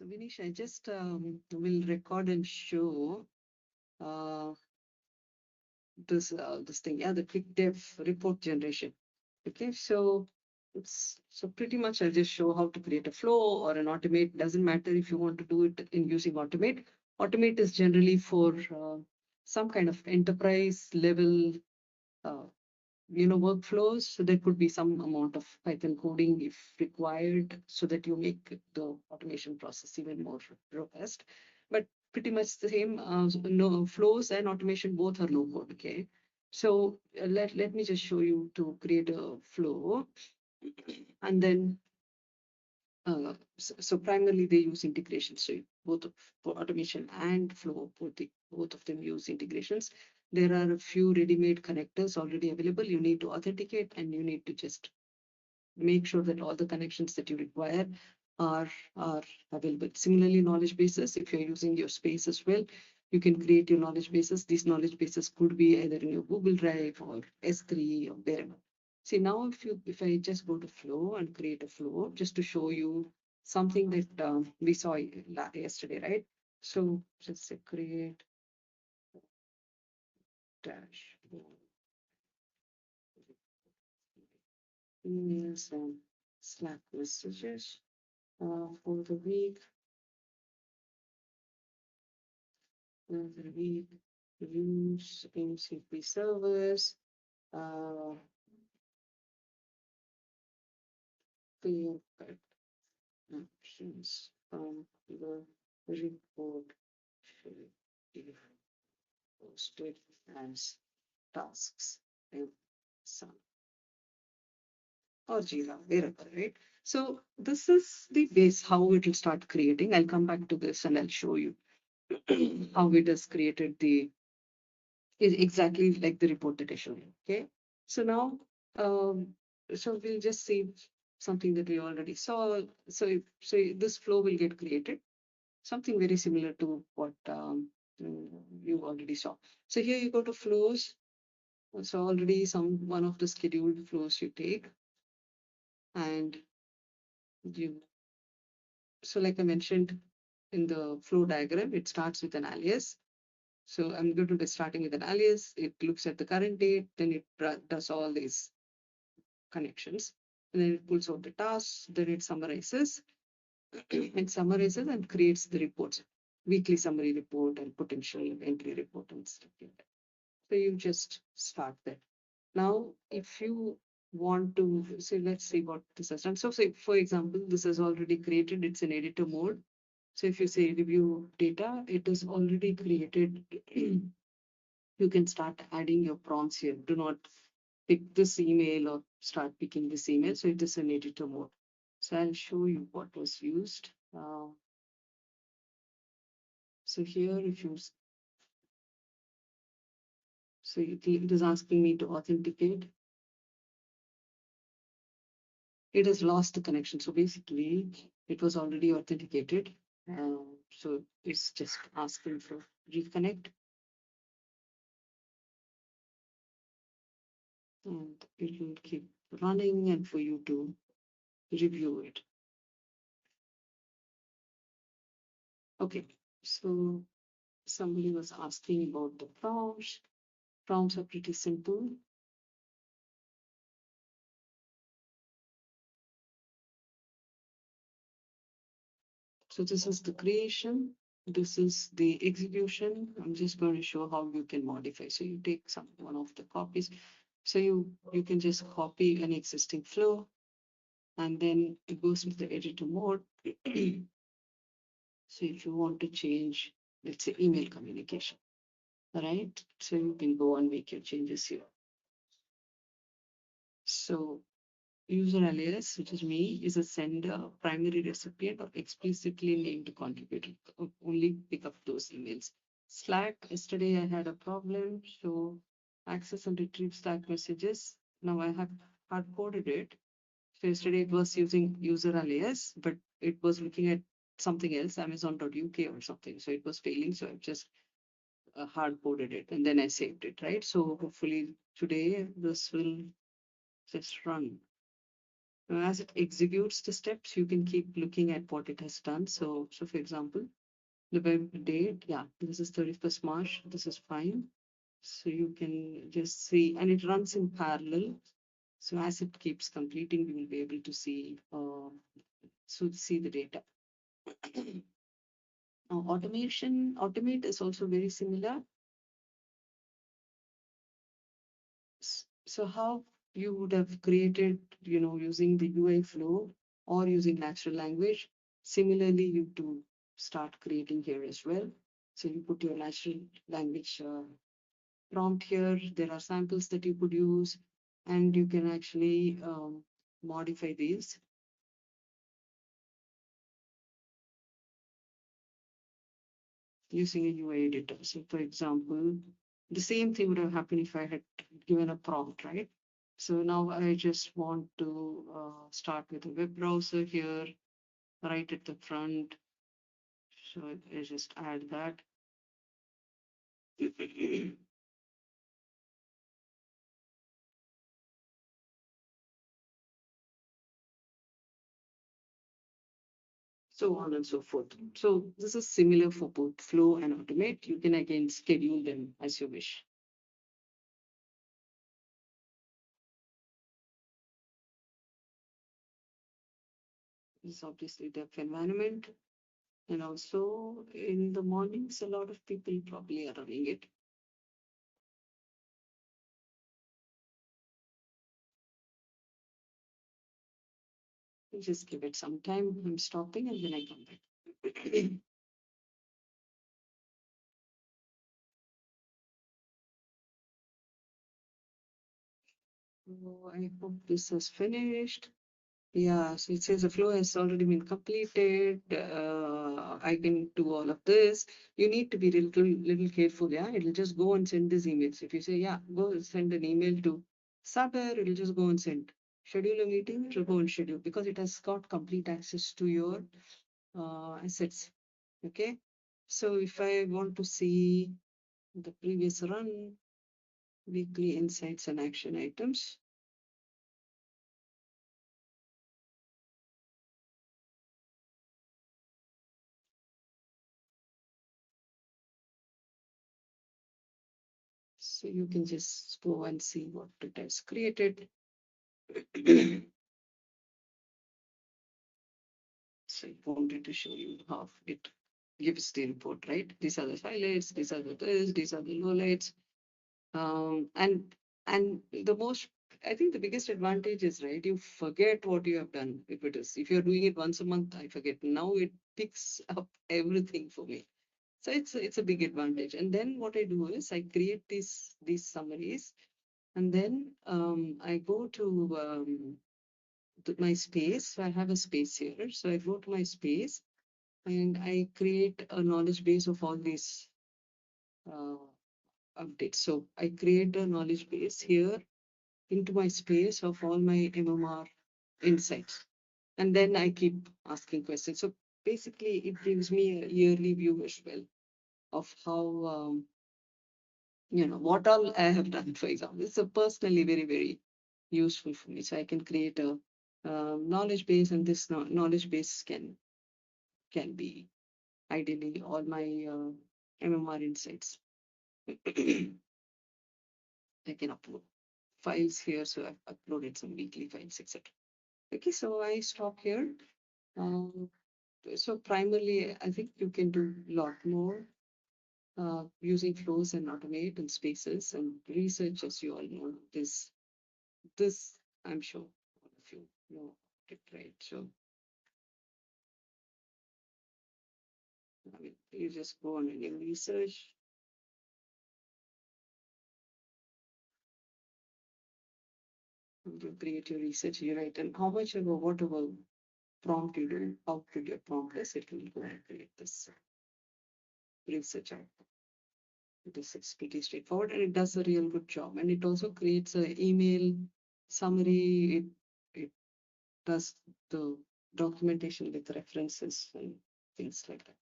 Vinish, I just will record and show uh, this thing, yeah, the quick dev report generation. Okay, so it's so pretty much I'll just show how to create a flow or an automate. Doesn't matter if you want to do it in using automate. Automate is generally for some kind of enterprise level uh, workflows. So there could be some amount of Python coding if required, so that you make the automation process even more robust. But pretty much the same. No flows and automation both are low code. Okay, so let me just show you to create a flow, and then so primarily they use integrations. So both for automation and flow, both of them use integrations. There are a few ready-made connectors already available. You need to authenticate and you need to just make sure that all the connections that you require are are available. Similarly, knowledge bases, if you're using your space as well, you can create your knowledge bases. These knowledge bases could be either in your Google Drive or S3 or wherever. See now, if I just go to flow and create a flow, just to show you something that we saw yesterday, right? So just say create dashboard, emails and Slack messages for the week. The week use MCP servers, uh, clear cut options from the report should be posted as tasks in some or Jira, wherever, right? So this is the base how it will start creating. I'll come back to this and I'll show you how it has created the is exactly like the report that I showed you. Okay. So now, um, so we'll just see something that we already saw. So this flow will get created, something very similar to what you already saw. So here you go to flows. So already one of the scheduled flows you take, and you so like I mentioned in the flow diagram, it starts with an alias. So I'm going to be starting with an alias. It looks at the current date, then it does all these connections, and then it pulls out the tasks, then it summarizes. It summarizes and creates the reports, weekly summary report and potential entry report and stuff like that. So you just start that. Now, if you want to say, let's see what this has done. So say, for example, this is already created, it's in editor mode. So if you say review data, it is already created. You can start adding your prompts here. Do not pick this email or start picking this email. So it is an editor mode. So I'll show you what was used. So here, if you, so it is asking me to authenticate. It has lost the connection. So basically, it was already authenticated. So it's just asking for reconnect. And it will keep running and for you to review it. Okay, so somebody was asking about the prompts. Prompts are pretty simple. So this is the creation. This is the execution. I'm just going to show how you can modify. So you take one of the copies. So you can just copy an existing flow, and then it goes into the editor mode. So if you want to change, let's say email communication, right? So you can go and make your changes here. So user alias, which is me, is a sender, primary recipient, or explicitly named contributor. Only pick up those emails. Slack, yesterday I had a problem. So access and retrieve Slack messages. Now I have hard coded it. So yesterday it was using user alias, but it was looking at something else, Amazon.uk or something. So it was failing. So I've just hard coded it and then I saved it, right? So hopefully today this will just run. As it executes the steps, you can keep looking at what it has done. So for example, the web date, yeah, this is 31st March. This is fine. So you can just see, and it runs in parallel. So as it keeps completing, you will be able to see, see the data. Now, automate is also very similar. So how you would have created, using the UI flow or using natural language. Similarly, you do start creating here as well. So you put your natural language prompt here. There are samples that you could use, and you can actually modify these using a UI editor. So for example, the same thing would have happened if I had given a prompt, right? So now I just want to start with a web browser here, right at the front. So I just add that. So on and so forth. So this is similar for both flow and automate. You can again schedule them as you wish. This is obviously the environment. And also in the mornings, a lot of people probably are running it. You just give it some time. I'm stopping and then I come back. So I hope this is finished. Yeah, so it says the flow has already been completed. I can do all of this. You need to be little careful. Yeah, it'll just go and send these emails. If you say, yeah, go send an email to Saber, it'll just go and send. Schedule a meeting, it'll go and schedule because it has got complete access to your assets. Okay, so if I want to see the previous run, weekly insights and action items. So you can just go and see what it has created. So I wanted to show you how it gives the report, right? These are the highlights, these are the this, these are the lowlights. And the most, I think the biggest advantage is, right, you forget what you have done. If you're doing it once a month, I forget. Now it picks up everything for me. So it's a big advantage. And then what I do is I create these summaries, and then I go to my space. So I have a space here. So I go to my space and I create a knowledge base of all these uh, updates. So I create a knowledge base here into my space of all my MMR insights. And then I keep asking questions. So basically, it gives me a yearly view as well of how, what all I have done, for example. It's a personally very, very useful for me. So I can create a knowledge base, and this knowledge base can be ideally all my MMR insights. I can upload files here, so I've uploaded some weekly files, etc. Okay, so I stop here. Um, so primarily, I think you can do a lot more using flows and automate and spaces and research, as you all know. This I'm sure all of you know it, right? So I mean, you just go on and you research. You create your research, you write, and how much ever, whatever prompt you do, how good your prompt is, it will go and create this research output. It's pretty straightforward and it does a real good job. And it also creates an email summary. It does the documentation with references and things like that.